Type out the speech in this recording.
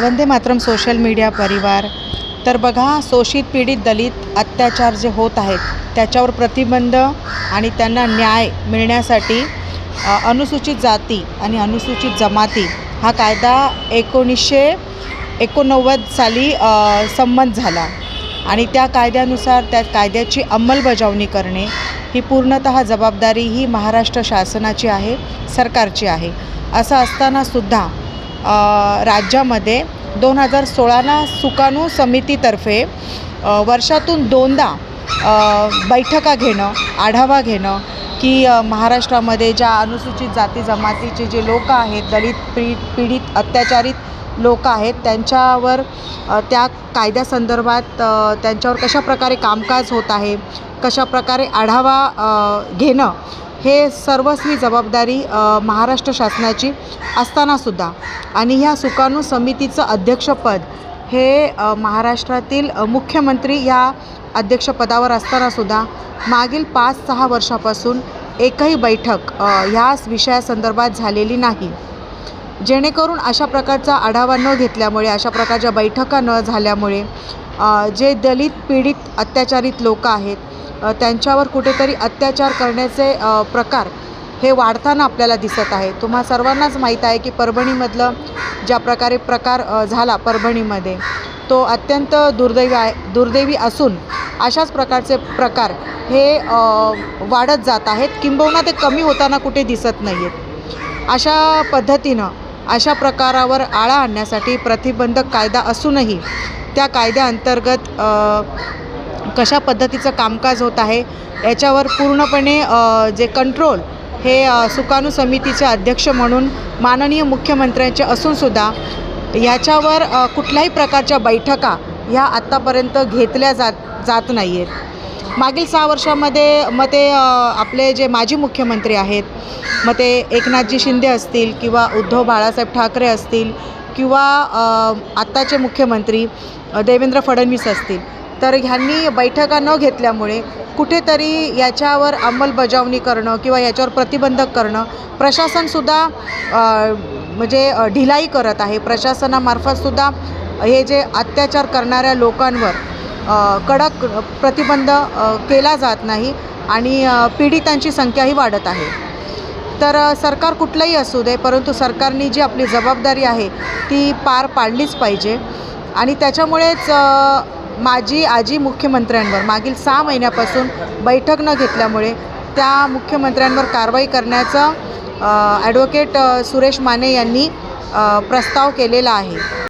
Vande Mataram social media परिवार। तर बघा, शोषित पीडित दलित अत्याचार जे होत आहेत त्याच्यावर प्रतिबंध आणि त्यांना न्याय मिळण्यासाठी अनुसूचित जाती आणि अनुसूचित जमाती हा कायदा 1989 साली संमत झाला आणि त्या कायद्यानुसार त्या कायद्याची अंमलबजावणी करणे ही पूर्णतः जबाबदारी ही महाराष्ट्र शासनाची आहे, सरकारची आहे। असं असताना सुद्धा राज्यामध्ये 2016 सुकाणू समितीतर्फे वर्षातून 2दा बैठका घेणं, आढावा घेणं की महाराष्ट्रामध्ये ज्या अनुसूचित जाती जमातीचे जे लोक आहेत, दलित पीडित अत्याचारित लोक आहेत, त्यांच्यावर त्या कायद्यासंदर्भात त्यांच्यावर कशाप्रकारे कामकाज होत आहे, कशाप्रकारे आढावा घेणं हे सर्वस्वी जबाबदारी महाराष्ट्र शासनाची असतानासुद्धा आणि ह्या सुकाणू समितीचं अध्यक्षपद हे महाराष्ट्रातील मुख्यमंत्री या अध्यक्षपदावर असतानासुद्धा मागील 5-6 वर्षापासून एकही बैठक ह्या विषयासंदर्भात झालेली नाही। जेणेकरून अशा प्रकारचा आढावा न घेतल्यामुळे, अशा प्रकारच्या बैठका न झाल्यामुळे जे दलित पीडित अत्याचारित लोक आहेत त्यांच्यावर कुठेतरी अत्याचार करण्याचे प्रकार हे वाढताना आपल्याला दिसत आहे। तुम्हा सर्वांनाच माहीत आहे की परभणीमधलं ज्या प्रकारे प्रकार झाला परभणीमध्ये तो अत्यंत दुर्दैवी असून अशाच प्रकारचे प्रकार हे वाढत जात आहेत, किंबहुना ते कमी होताना कुठे दिसत नाही आहेत। अशा पद्धतीनं अशा प्रकारावर आळा आणण्यासाठी प्रतिबंधक कायदा असूनही त्या कायद्याअंतर्गत कशा पद्धतीचं कामकाज होत आहे याच्यावर पूर्णपणे जे कंट्रोल हे सुकाणू समितीचे अध्यक्ष म्हणून माननीय मुख्यमंत्र्यांचे असूनसुद्धा याच्यावर कुठल्याही प्रकारच्या बैठका ह्या आत्तापर्यंत घेतल्या जात नाही आहेत। मागील 6 वर्षामध्ये ते आपले जे माजी मुख्यमंत्री आहेत, ते एकनाथजी शिंदे असतील किंवा उद्धव बाळासाहेब ठाकरे असतील किंवा आत्ताचे मुख्यमंत्री देवेंद्र फडणवीस असतील, तर ह्यांनी बैठका न घेतल्यामुळे कुठेतरी याच्यावर अंमलबजावणी करणं किंवा याच्यावर प्रतिबंधक करणं प्रशासनसुद्धा म्हणजे ढिलाई करत आहे। प्रशासनामार्फतसुद्धा हे जे अत्याचार करणाऱ्या लोकांवर कडक प्रतिबंध केला जात नाही आणि पीडितांची संख्याही वाढत आहे। तर सरकार कुठलंही असू दे, परंतु सरकारने जी आपली जबाबदारी आहे ती पार पाडलीच पाहिजे आणि त्याच्यामुळेच आजी मुख्यमंत्र्यांवर मागील 6 महिन्यापासून बैठक न घेतल्यामुळे त्या मुख्यमंत्र्यांवर कारवाई करण्याचं ॲडव्होकेट सुरेश माने यांनी प्रस्ताव केलेला आहे।